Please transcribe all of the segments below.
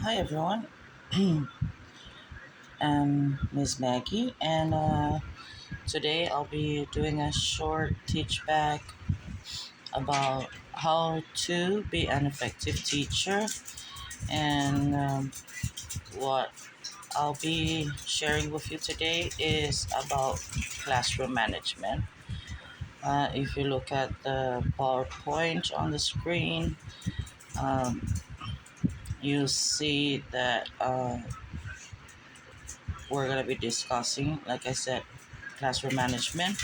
Hi everyone, I'm Miss Maggie, and today I'll be doing a short teach back about how to be an effective teacher, and what I'll be sharing with you today is about classroom management. If you look at the PowerPoint on the screen, um, you see that we're going to be discussing, like I said, classroom management,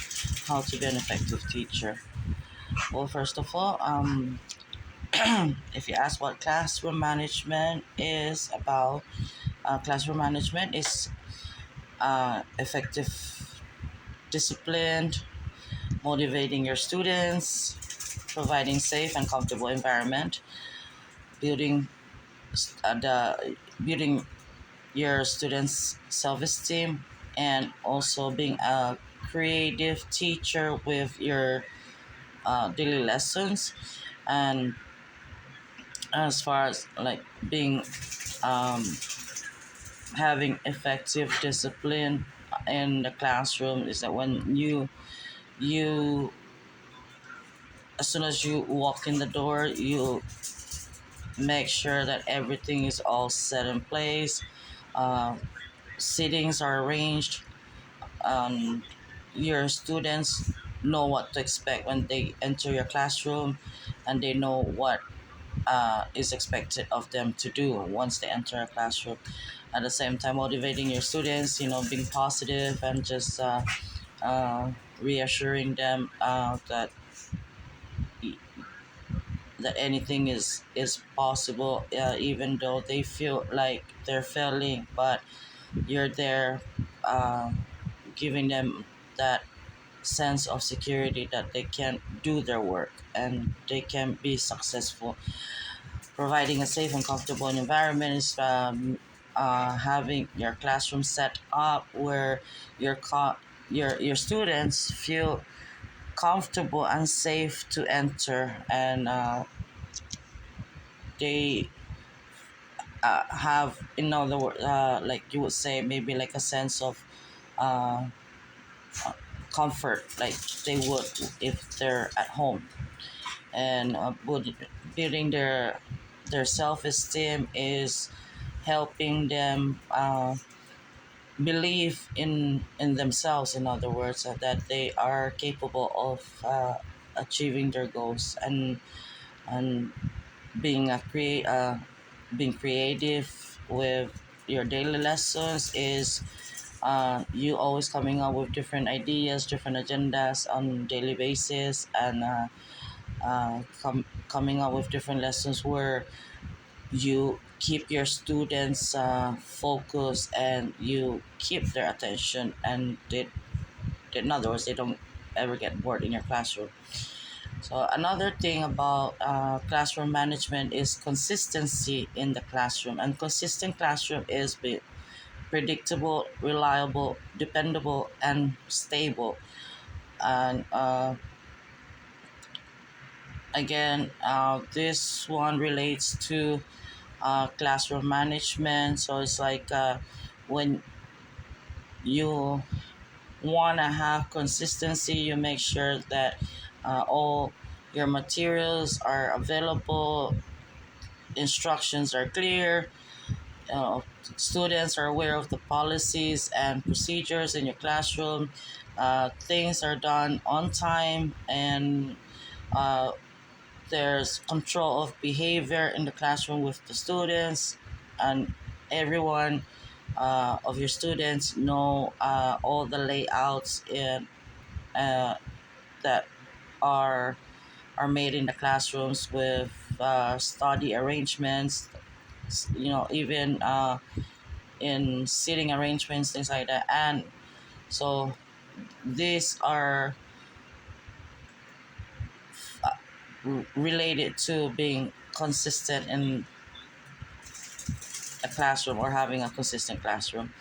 how to be an effective teacher. Well, first of all, if you ask what classroom management is about, classroom management is effective, disciplined, motivating your students, providing safe and comfortable environment, building the building your students' self-esteem, and also being a creative teacher with your daily lessons. And as far as like being um, having effective discipline in the classroom is that when you as soon as you walk in the door, you make sure that everything is all set in place. uh, Sittings are arranged. Your students know what to expect when they enter your classroom, and they know what is expected of them to do once they enter a classroom. At the same time, motivating your students, being positive and just uh, reassuring them that anything is possible, even though they feel like they're failing, but you're there, uh, giving them that sense of security that they can do their work and they can be successful. Providing a safe and comfortable environment is having your classroom set up where your students feel comfortable and safe to enter, and they have, in other words, like you would say, maybe like a sense of uh, comfort, like they would if they're at home. And building their self-esteem is helping them believe in themselves, in other words, that they are capable of achieving their goals, and being being creative with your daily lessons is you always coming up with different ideas, different agendas on daily basis, and coming up with different lessons where you keep your students focused and you keep their attention, and in other words, they don't ever get bored in your classroom. So another thing about classroom management is consistency in the classroom, and consistent classroom is predictable, reliable, dependable, and stable. And again, this one relates to classroom management. So it's like when you want to have consistency, you make sure that all your materials are available, instructions are clear, uh, students are aware of the policies and procedures in your classroom, things are done on time, and uh, there's control of behavior in the classroom with the students, and everyone of your students know all the layouts uh, that are are made in the classrooms with study arrangements, even in seating arrangements, things like that. And so these are related to being consistent in a classroom or having a consistent classroom.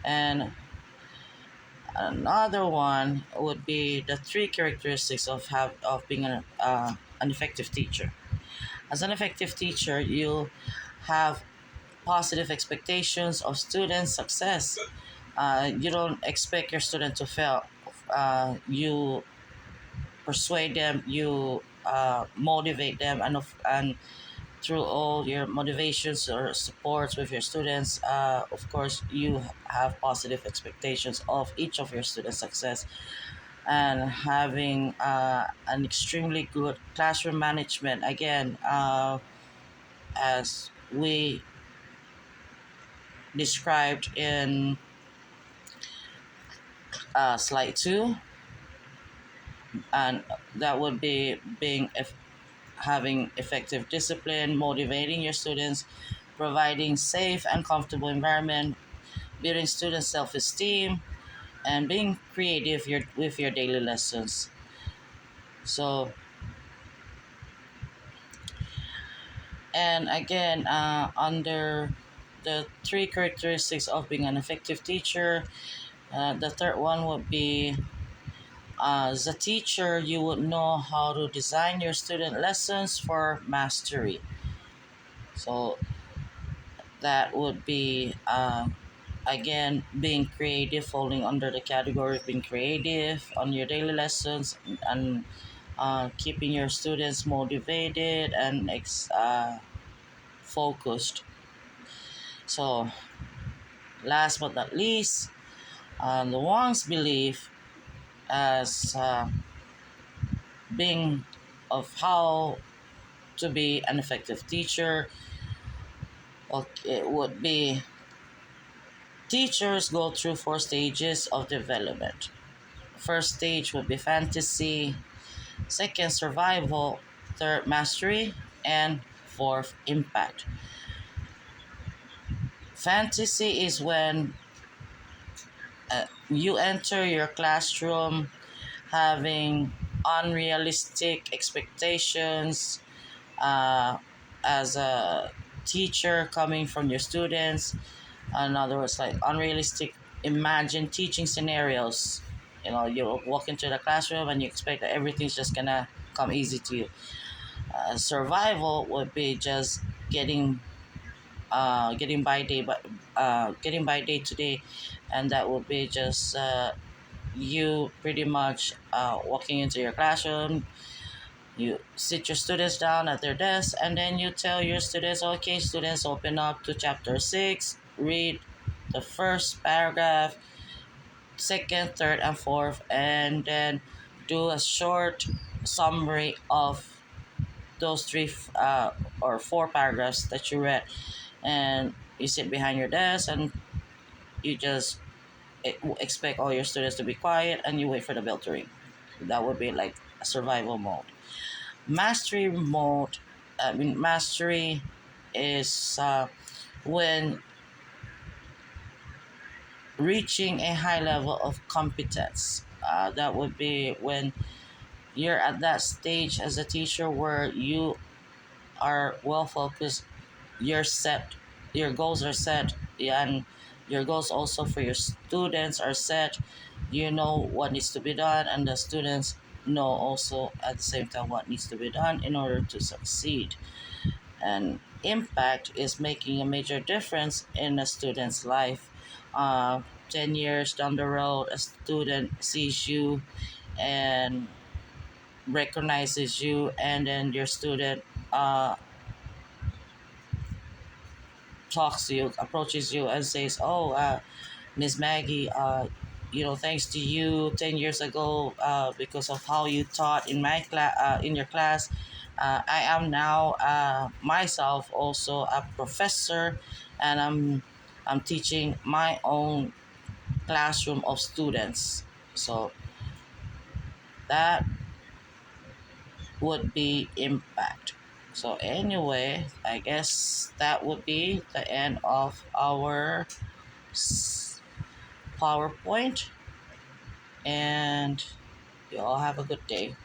And another one would be the three characteristics of being an effective teacher. As an effective teacher, you have positive expectations of student success. You don't expect your student to fail. You persuade them, you motivate them, and through all your motivations or supports with your students, of course, you have positive expectations of each of your students' success. And having an extremely good classroom management, again, as we described in slide 2, and that would be having effective discipline, motivating your students, providing safe and comfortable environment, building student self-esteem, and being creative with your daily lessons. So, and again, under the three characteristics of being an effective teacher, the third one would be, as a teacher, you would know how to design your student lessons for mastery. So that would be, again, being creative, falling under the category of being creative on your daily lessons, and keeping your students motivated and focused. So, last but not least, the Wong's belief as being of how to be an effective teacher. Okay, it would be teachers go through 4 stages of development. First stage would be fantasy, second survival, third mastery, and fourth impact. Fantasy is when you enter your classroom having unrealistic expectations, uh, as a teacher coming from your students. In other words, like unrealistic imagined teaching scenarios. You know, you walk into the classroom and you expect that everything's just gonna come easy to you. Survival would be just getting getting by day, but getting by day to day, and that would be just you pretty much walking into your classroom. You sit your students down at their desk, and then you tell your students, okay, students, open up to chapter 6, read the first paragraph, second, third, and fourth, and then do a short summary of those or 4 paragraphs that you read. And you sit behind your desk and you just expect all your students to be quiet, and you wait for the bell to ring. That would be like a survival mode. Mastery mode, mastery is when reaching a high level of competence. That would be when you're at that stage as a teacher where you are well focused, you're set, your goals are set, and your goals also for your students are set. You know what needs to be done, and the students know also at the same time what needs to be done in order to succeed. And impact is making a major difference in a student's life. 10 years down the road, a student sees you and recognizes you, and then your student uh, talks to you, approaches you, and says, "Oh, Miss Maggie, thanks to you 10 years ago, because of how you taught in my class, in your class, I am now myself also a professor, and I'm teaching my own classroom of students." So that would be impact. So anyway, I guess that would be the end of our PowerPoint, and you all have a good day.